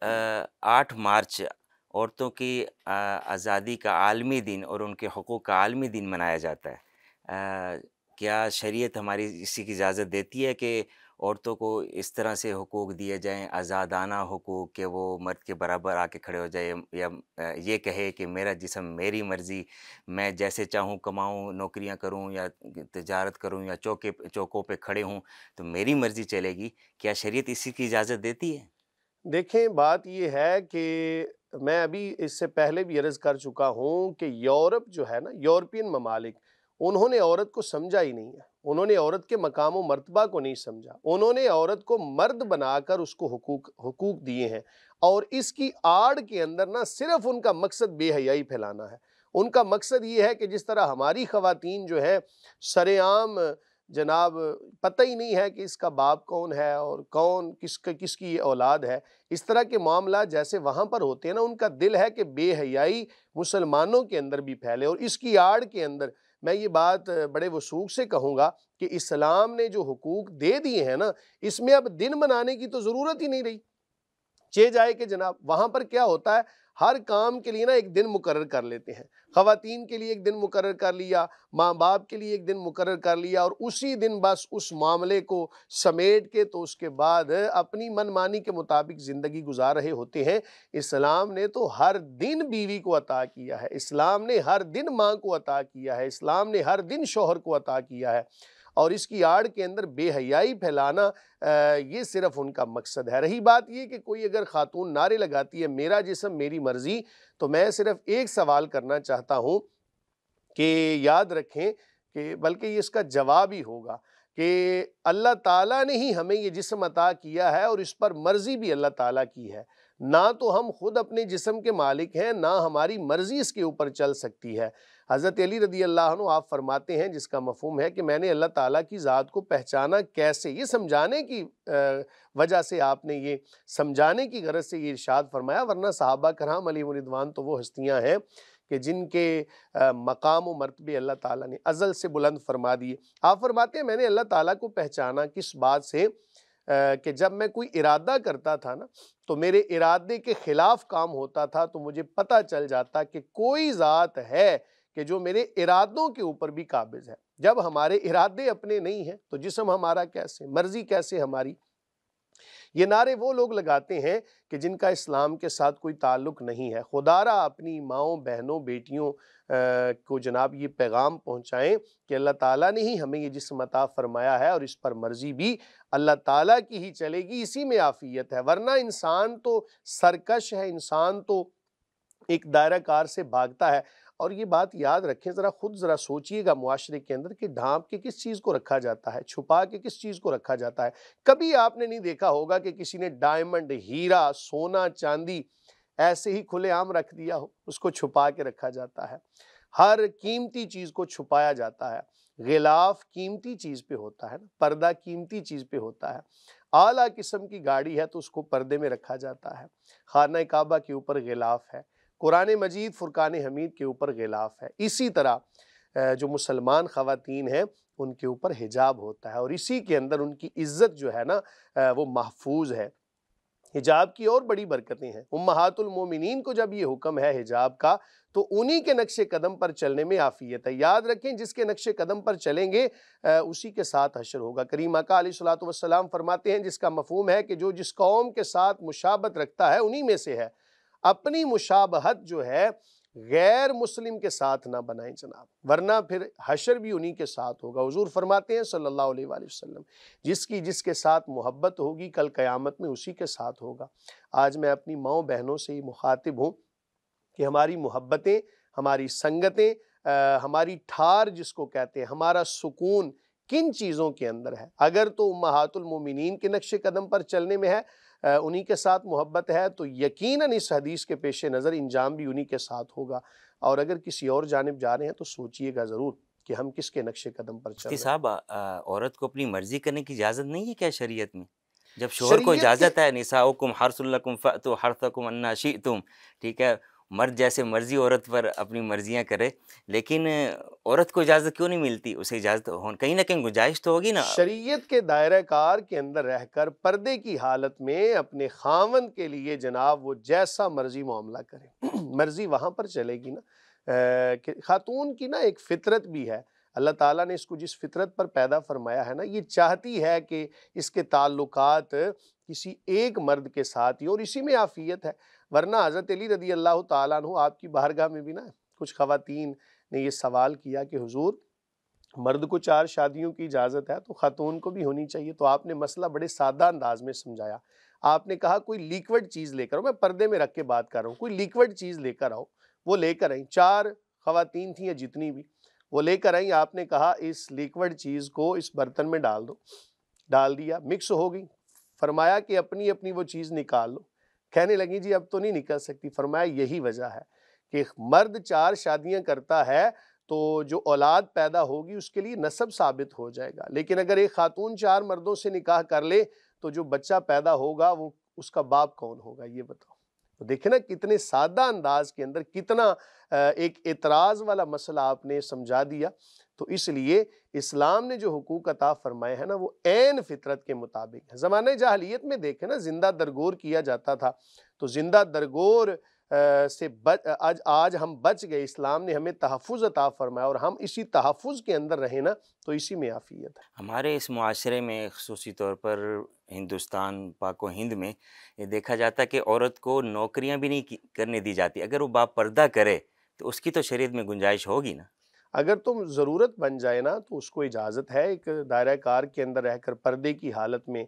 8 مارچ عورتوں کی آزادی کا عالمی دن اور ان کے حقوق کا عالمی دن منایا جاتا ہے، کیا شریعت ہماری اسی کی اجازت دیتی ہے کہ عورتوں کو اس طرح سے حقوق دیے جائیں، آزادانہ حقوق، کہ وہ مرد کے برابر آ کے کھڑے ہو جائے، یا یہ کہے کہ میرا جسم میری مرضی، میں جیسے چاہوں کماؤں، نوکریاں کروں یا تجارت کروں یا چوکوں پہ کھڑے ہوں تو میری مرضی چلے گی؟ کیا شریعت اسی کی اجازت دیتی ہے؟ دیکھیں، بات یہ ہے کہ میں ابھی اس سے پہلے بھی عرض کر چکا ہوں کہ یورپ جو ہے نا، یورپین ممالک، انہوں نے عورت کو سمجھا ہی نہیں ہے۔ انہوں نے عورت کے مقام و مرتبہ کو نہیں سمجھا۔ انہوں نے عورت کو مرد بنا کر اس کو حقوق دیے ہیں، اور اس کی آڑ کے اندر نہ صرف ان کا مقصد بے حیائی پھیلانا ہے۔ ان کا مقصد یہ ہے کہ جس طرح ہماری خواتین جو ہیں سر عام جناب پتہ ہی نہیں ہے کہ اس کا باپ کون ہے اور کون کس کی یہ اولاد ہے، اس طرح کے معاملات جیسے وہاں پر ہوتے ہیں نا، ان کا دل ہے کہ بے حیائی مسلمانوں کے اندر بھی پھیلے، اور اس کی آڑ کے اندر میں یہ بات بڑے وثوق سے کہوں گا کہ اسلام نے جو حقوق دے دیے ہیں نا، اس میں اب دن منانے کی تو ضرورت ہی نہیں رہی۔ جائے کہ جناب وہاں پر کیا ہوتا ہے، ہر کام کے لیے نا ایک دن مقرر کر لیتے ہیں۔ خواتین کے لیے ایک دن مقرر کر لیا، ماں باپ کے لیے ایک دن مقرر کر لیا، اور اسی دن بس اس معاملے کو سمیٹ کے تو اس کے بعد اپنی من مانی کے مطابق زندگی گزار رہے ہوتے ہیں۔ اسلام نے تو ہر دن بیوی کو عطا کیا ہے، اسلام نے ہر دن ماں کو عطا کیا ہے، اسلام نے ہر دن شوہر کو عطا کیا ہے، اور اس کی آڑ کے اندر بے حیائی پھیلانا یہ صرف ان کا مقصد ہے۔ رہی بات یہ کہ کوئی اگر خاتون نعرے لگاتی ہے میرا جسم میری مرضی، تو میں صرف ایک سوال کرنا چاہتا ہوں کہ یاد رکھیں کہ بلکہ یہ اس کا جواب ہی ہوگا کہ اللہ تعالیٰ نے ہی ہمیں یہ جسم عطا کیا ہے، اور اس پر مرضی بھی اللہ تعالیٰ کی ہے۔ نہ تو ہم خود اپنے جسم کے مالک ہیں، نہ ہماری مرضی اس کے اوپر چل سکتی ہے۔ حضرت علی رضی اللہ عنہ آپ فرماتے ہیں، جس کا مفہوم ہے کہ میں نے اللہ تعالیٰ کی ذات کو پہچانا کیسے، یہ سمجھانے کی وجہ سے آپ نے یہ سمجھانے کی غرض سے یہ ارشاد فرمایا، ورنہ صحابہ کرام علیہم رضوان تو وہ ہستیاں ہیں کہ جن کے مقام و مرتبے اللہ تعالیٰ نے ازل سے بلند فرما دیے۔ آپ فرماتے ہیں میں نے اللہ تعالیٰ کو پہچانا کس بات سے، کہ جب میں کوئی ارادہ کرتا تھا نا تو میرے ارادے کے خلاف کام ہوتا تھا، تو مجھے پتہ چل جاتا کہ کوئی ذات ہے کہ جو میرے ارادوں کے اوپر بھی قابض ہے۔ جب ہمارے ارادے اپنے نہیں ہیں تو جسم ہمارا کیسے، مرضی کیسے ہماری؟ یہ نعرے وہ لوگ لگاتے ہیں کہ جن کا اسلام کے ساتھ کوئی تعلق نہیں ہے۔ خدا را اپنی ماؤں، بہنوں، بیٹیوں کو جناب یہ پیغام پہنچائیں کہ اللہ تعالیٰ نے ہی ہمیں یہ جسم عطا فرمایا ہے، اور اس پر مرضی بھی اللہ تعالیٰ کی ہی چلے گی، اسی میں عافیت ہے۔ ورنہ انسان تو سرکش ہے، انسان تو ایک دائرہ کار سے بھاگتا ہے۔ اور یہ بات یاد رکھیں، خود ذرا سوچئے گا معاشرے کے اندر کہ ڈھانپ کے کس چیز کو رکھا جاتا ہے، چھپا کے کس چیز کو رکھا جاتا ہے۔ کبھی آپ نے نہیں دیکھا ہوگا کہ کسی نے ڈائمنڈ، ہیرا، سونا، چاندی ایسے ہی کھلے عام رکھ دیا ہو، اس کو چھپا کے رکھا جاتا ہے۔ ہر قیمتی چیز کو چھپایا جاتا ہے۔ غلاف قیمتی چیز پہ ہوتا ہے، پردہ قیمتی چیز پہ ہوتا ہے۔ اعلیٰ قسم کی گاڑی ہے تو اس کو پردے میں رکھا جاتا ہے۔ خانہ کعبہ کے اوپر غلاف ہے، قرآن مجید فرقان حمید کے اوپر غلاف ہے۔ اسی طرح جو مسلمان خواتین ہیں ان کے اوپر حجاب ہوتا ہے، اور اسی کے اندر ان کی عزت جو ہے نا وہ محفوظ ہے۔ حجاب کی اور بڑی برکتیں ہیں۔ امہات المومنین کو جب یہ حکم ہے حجاب کا، تو انہی کے نقش قدم پر چلنے میں عافیت ہے۔ یاد رکھیں جس کے نقش قدم پر چلیں گے اسی کے ساتھ حشر ہوگا۔ کریم آقا علیہ الصلوۃ والسلام فرماتے ہیں، جس کا مفہوم ہے کہ جو جس قوم کے ساتھ مشابہت رکھتا ہے انہی میں سے ہے۔ اپنی مشابہت جو ہے غیر مسلم کے ساتھ نہ بنائیں جناب، ورنہ پھر حشر بھی انہی کے ساتھ ہوگا۔ حضور فرماتے ہیں صلی اللہ علیہ وآلہ وسلم، جس کے ساتھ محبت ہوگی کل قیامت میں اسی کے ساتھ ہوگا۔ آج میں اپنی ماؤں بہنوں سے ہی مخاطب ہوں کہ ہماری محبتیں، ہماری سنگتیں، ہماری ٹھار جس کو کہتے ہیں، ہمارا سکون کن چیزوں کے اندر ہے؟ اگر تو امہات المومنین کے نقش قدم پر چلنے میں ہے، انہی کے ساتھ محبت ہے، تو یقیناً اس حدیث کے پیش نظر انجام بھی انہی کے ساتھ ہوگا۔ اور اگر کسی اور جانب جا رہے ہیں تو سوچئے گا ضرور کہ ہم کس کے نقش قدم پر چل مفتی رہے ہیں۔ صاحب، عورت کو اپنی مرضی کرنے کی اجازت نہیں ہے کیا شریعت میں؟ جب شوہر کو شریعت کے اجازت ہے، نساؤکم حرث لکم فأتوا حرثکم انا شئتم، ٹھیک ہے، مرد جیسے مرضی عورت پر اپنی مرضیاں کرے، لیکن عورت کو اجازت کیوں نہیں ملتی؟ اسے اجازت کہیں نہ کہیں گنجائش تو ہوگی نا۔ شریعت کے دائرہ کار کے اندر رہ کر پردے کی حالت میں اپنے خاوند کے لیے جناب وہ جیسا مرضی معاملہ کرے، مرضی وہاں پر چلے گی نا۔ کہ خاتون کی نا ایک فطرت بھی ہے، اللہ تعالیٰ نے اس کو جس فطرت پر پیدا فرمایا ہے نا، یہ چاہتی ہے کہ اس کے تعلقات کسی ایک مرد کے ساتھ ہی، اور اسی میں عافیت ہے۔ ورنہ حضرت علی رضی اللہ تعالیٰ عنہ آپ کی بارگاہ میں بھی نا کچھ خواتین نے یہ سوال کیا کہ حضور مرد کو 4 شادیوں کی اجازت ہے تو خاتون کو بھی ہونی چاہیے، تو آپ نے مسئلہ بڑے سادہ انداز میں سمجھایا۔ آپ نے کہا کوئی لیکوڈ چیز لے کر آؤ، میں پردے میں رکھ کے بات کر رہا ہوں، کوئی لیکوڈ چیز لے کر آؤ۔ وہ لے کر آئیں، 4 خواتین تھیں یا جتنی بھی، وہ لے کر آئیں۔ آپ نے کہا اس لیکوڈ چیز کو اس برتن میں ڈال دو، ڈال دیا، مکس ہو گئی۔ فرمایا کہ اپنی اپنی وہ چیز نکال لو۔ کہنے لگی جی اب تو نہیں نکل سکتی۔ فرمایا یہی وجہ ہے کہ مرد 4 شادیاں کرتا ہے تو جو اولاد پیدا ہوگی اس کے لیے نسب ثابت ہو جائے گا، لیکن اگر ایک خاتون 4 مردوں سے نکاح کر لے تو جو بچہ پیدا ہوگا وہ اس کا باپ کون ہوگا، یہ بتاؤ۔ تو دیکھیں نا کتنے سادہ انداز کے اندر کتنا ایک اعتراض والا مسئلہ آپ نے سمجھا دیا۔ تو اس لیے اسلام نے جو حقوق عطا فرمائے ہیں نا وہ عین فطرت کے مطابق ہے۔ زمانہ جاہلیت میں دیکھیں نا زندہ درگور کیا جاتا تھا، تو زندہ درگور سے آج ہم بچ گئے، اسلام نے ہمیں تحفظ عطا فرمایا، اور ہم اسی تحفظ کے اندر رہیں نا تو اسی میں عافیت ہے۔ ہمارے اس معاشرے میں خصوصی طور پر ہندوستان پاک و ہند میں یہ دیکھا جاتا ہے کہ عورت کو نوکریاں بھی نہیں کرنے دی جاتی۔ اگر وہ باپردہ کرے تو اس کی تو شریعت میں گنجائش ہوگی نا۔ اگر تم ضرورت بن جائے نا تو اس کو اجازت ہے، ایک دائرہ کار کے اندر رہ کر پردے کی حالت میں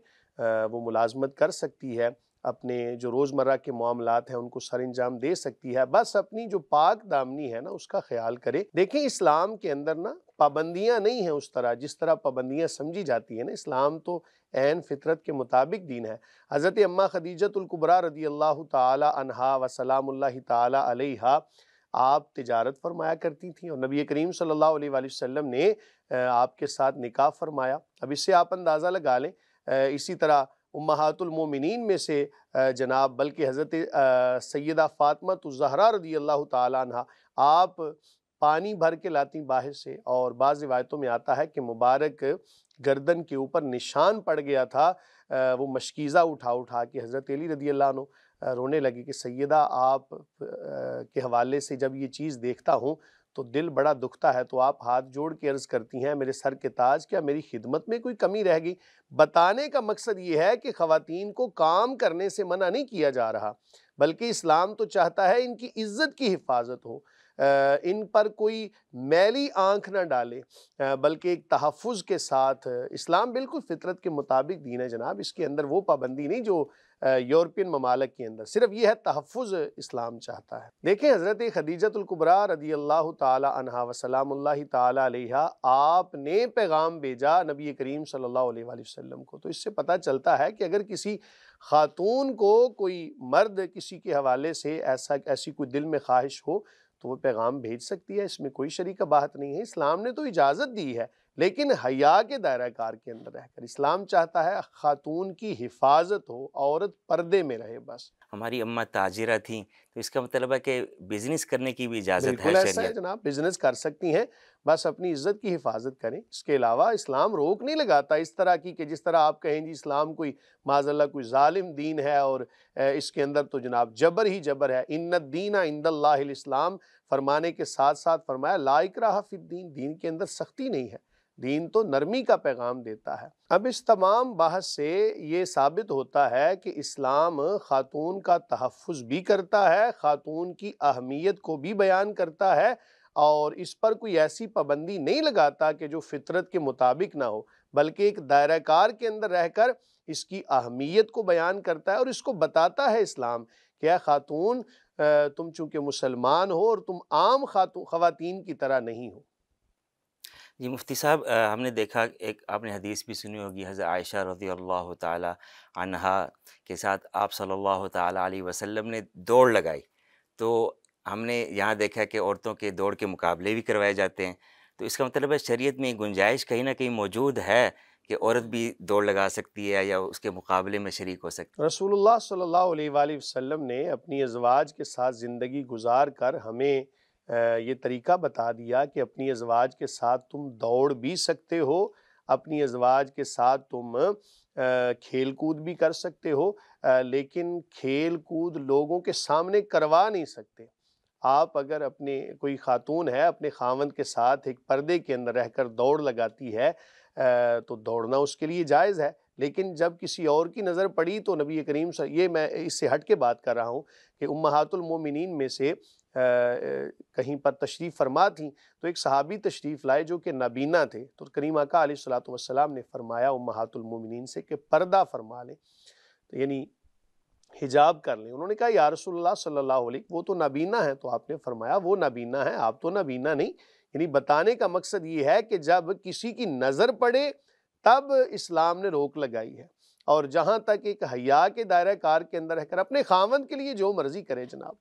وہ ملازمت کر سکتی ہے، اپنے جو روزمرہ کے معاملات ہیں ان کو سر انجام دے سکتی ہے، بس اپنی جو پاک دامنی ہے نا اس کا خیال کرے۔ دیکھیں اسلام کے اندر نا پابندیاں نہیں ہیں اس طرح جس طرح پابندیاں سمجھی جاتی ہیں نا، اسلام تو عین فطرت کے مطابق دین ہے۔ حضرت اماں خدیجۃ الکبریٰ رضی اللہ تعالی عنہا و سلام اللہ تعالی علیہا آپ تجارت فرمایا کرتی تھیں، اور نبی کریم صلی اللہ علیہ وآلہ وسلم نے آپ کے ساتھ نکاح فرمایا۔ اب اس سے آپ اندازہ لگا لیں، اسی طرح امہات المومنین میں سے جناب بلکہ حضرت سیدہ فاطمہ الزہرا رضی اللہ تعالیٰ عنہ، آپ پانی بھر کے لاتی باہر سے، اور بعض روایتوں میں آتا ہے کہ مبارک گردن کے اوپر نشان پڑ گیا تھا، وہ مشکیزہ اٹھا اٹھا کے حضرت علی رضی اللہ عنہ رونے لگے کہ سیدہ آپ کے حوالے سے جب یہ چیز دیکھتا ہوں تو دل بڑا دکھتا ہے، تو آپ ہاتھ جوڑ کے عرض کرتی ہیں میرے سر کے تاج کیا میری خدمت میں کوئی کمی رہ گئی؟ بتانے کا مقصد یہ ہے کہ خواتین کو کام کرنے سے منع نہیں کیا جا رہا، بلکہ اسلام تو چاہتا ہے ان کی عزت کی حفاظت ہو، ان پر کوئی میلی آنکھ نہ ڈالے، بلکہ ایک تحفظ کے ساتھ۔ اسلام بالکل فطرت کے مطابق دین ہے جناب، اس کے اندر وہ پابندی نہیں جو یورپین ممالک کے اندر، صرف یہ ہے تحفظ اسلام چاہتا ہے۔ دیکھیں حضرت خدیجۃ الکبریٰ رضی اللہ تعالی عنہا و سلام اللہ تعالی علیہا، آپ نے پیغام بھیجا نبی کریم صلی اللہ علیہ وآلہ وسلم کو، تو اس سے پتہ چلتا ہے کہ اگر کسی خاتون کو کوئی مرد کسی کے حوالے سے ایسی کوئی دل میں خواہش ہو تو وہ پیغام بھیج سکتی ہے، اس میں کوئی شریک بات نہیں ہے۔ اسلام نے تو اجازت دی ہے، لیکن حیا کے دائرہ کار کے اندر رہ کر۔ اسلام چاہتا ہے خاتون کی حفاظت ہو، عورت پردے میں رہے بس۔ ہماری اماں تاجرہ تھیں، تو اس کا مطلب ہے کہ بزنس کرنے کی بھی اجازت ہے بالکل ایسا ہے شریعت۔ جناب، بزنس کر سکتی ہیں، بس اپنی عزت کی حفاظت کریں۔ اس کے علاوہ اسلام روک نہیں لگاتا اس طرح کی کہ جس طرح آپ کہیں جی اسلام کوئی معاذ اللہ کوئی ظالم دین ہے اور اس کے اندر تو جناب جبر ہی جبر ہے۔ ان الدین عند اللہ الاسلام فرمانے کے ساتھ ساتھ فرمایا لا اکراہ فی الدین، دین کے اندر سختی نہیں ہے، دین تو نرمی کا پیغام دیتا ہے۔ اب اس تمام بحث سے یہ ثابت ہوتا ہے کہ اسلام خاتون کا تحفظ بھی کرتا ہے، خاتون کی اہمیت کو بھی بیان کرتا ہے، اور اس پر کوئی ایسی پابندی نہیں لگاتا کہ جو فطرت کے مطابق نہ ہو، بلکہ ایک دائرہ کار کے اندر رہ کر اس کی اہمیت کو بیان کرتا ہے، اور اس کو بتاتا ہے اسلام کہ اے خاتون تم چونکہ مسلمان ہو اور تم عام خواتین کی طرح نہیں ہو۔ جی مفتی صاحب، ہم نے دیکھا ایک آپ نے حدیث بھی سنی ہوگی، حضرت عائشہ رضی اللہ تعالی عنہا کے ساتھ آپ صلی اللہ تعالی علیہ وسلم نے دوڑ لگائی، تو ہم نے یہاں دیکھا کہ عورتوں کے دوڑ کے مقابلے بھی کروائے جاتے ہیں، تو اس کا مطلب ہے شریعت میں گنجائش کہیں نہ کہیں موجود ہے کہ عورت بھی دوڑ لگا سکتی ہے یا اس کے مقابلے میں شریک ہو سکتی رسول اللہ صلی اللہ علیہ وآلہ وسلم نے اپنی ازواج کے ساتھ زندگی گزار کر ہمیں یہ طریقہ بتا دیا کہ اپنی ازواج کے ساتھ تم دوڑ بھی سکتے ہو، اپنی ازواج کے ساتھ تم کھیل کود بھی کر سکتے ہو، لیکن کھیل کود لوگوں کے سامنے کروا نہیں سکتے۔ آپ اگر اپنے کوئی خاتون ہے اپنے خاوند کے ساتھ ایک پردے کے اندر رہ کر دوڑ لگاتی ہے تو دوڑنا اس کے لیے جائز ہے، لیکن جب کسی اور کی نظر پڑی تو نبی کریم یہ میں اس سے ہٹ کے بات کر رہا ہوں کہ امہات المومنین میں سے کہیں پر تشریف فرما تھیں تو ایک صحابی تشریف لائے جو کہ نابینا تھے، تو کریم آقا علیہ الصلوۃ والسلام نے فرمایا امہات المومنین سے کہ پردہ فرما لیں، تو یعنی حجاب کر لیں۔ انہوں نے کہا یا رسول اللہ صلی اللہ علیہ وہ تو نابینا ہے، تو آپ نے فرمایا وہ نابینا ہے، آپ تو نابینا نہیں۔ یعنی بتانے کا مقصد یہ ہے کہ جب کسی کی نظر پڑے تب اسلام نے روک لگائی ہے، اور جہاں تک ایک حیا کے دائرہ کار کے اندر رہ کر اپنے خاوند کے لیے جو مرضی کرے جناب۔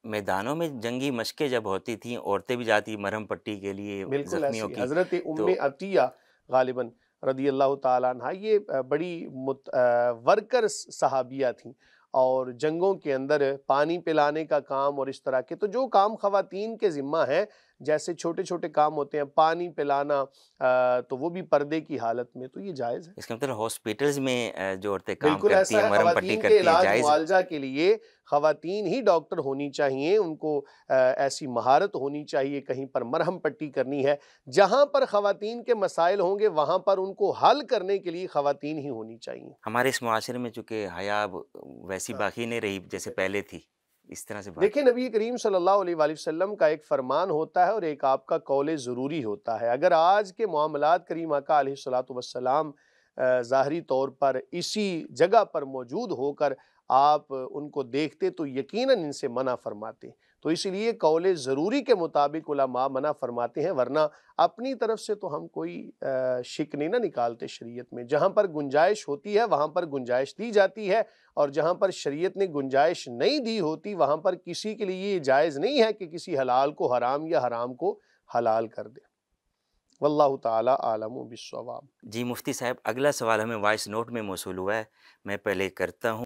میدانوں میں جنگی مشقیں جب ہوتی تھیں عورتیں بھی جاتی مرہم پٹی کے لیے بالکل زخمیوں ایسی کی، حضرت ام تو عطیہ غالباً رضی اللہ تعالیٰ عنہ یہ بڑی ورکر صحابیہ تھیں، اور جنگوں کے اندر پانی پلانے کا کام اور اس طرح کے تو جو کام خواتین کے ذمہ ہیں، جیسے چھوٹے چھوٹے کام ہوتے ہیں پانی پلانا، تو وہ بھی پردے کی حالت میں، تو یہ جائز ہے۔ اس کا مطلب ہاسپٹلز میں جو عورتیں کام بالکل کرتی ایسا ہیں ہے، مرہم پٹی خواتین کے کرتی ہیں علاج جائز؟ معالجہ کے لیے خواتین ہی ڈاکٹر ہونی چاہیے، ان کو ایسی مہارت ہونی چاہیے، کہیں پر مرہم پٹی کرنی ہے، جہاں پر خواتین کے مسائل ہوں گے وہاں پر ان کو حل کرنے کے لیے خواتین ہی ہونی چاہیے۔ ہمارے اس معاشرے میں چونکہ حیا اب ویسی باقی نہیں رہی جیسے پہلے تھی، اس طرح سے بات۔ دیکھیں نبی کریم صلی اللہ علیہ وآلہ وسلم کا ایک فرمان ہوتا ہے اور ایک آپ کا قول ضروری ہوتا ہے۔ اگر آج کے معاملات کریم آقا علیہ الصلوۃ والسلام ظاہری طور پر اسی جگہ پر موجود ہو کر آپ ان کو دیکھتے تو یقیناً ان سے منع فرماتے، تو اس لیے قول ضروری کے مطابق علماء منع فرماتے ہیں، ورنہ اپنی طرف سے تو ہم کوئی شک نہیں نہ نکالتے شریعت میں۔ جہاں پر گنجائش ہوتی ہے وہاں پر گنجائش دی جاتی ہے، اور جہاں پر شریعت نے گنجائش نہیں دی ہوتی وہاں پر کسی کے لیے یہ جائز نہیں ہے کہ کسی حلال کو حرام یا حرام کو حلال کر دے۔ واللہ تعالی عالم بالصواب۔ جی مفتی صاحب، اگلا سوال ہمیں وائس نوٹ میں موصول ہوا ہے، میں پہلے کرتا ہوں۔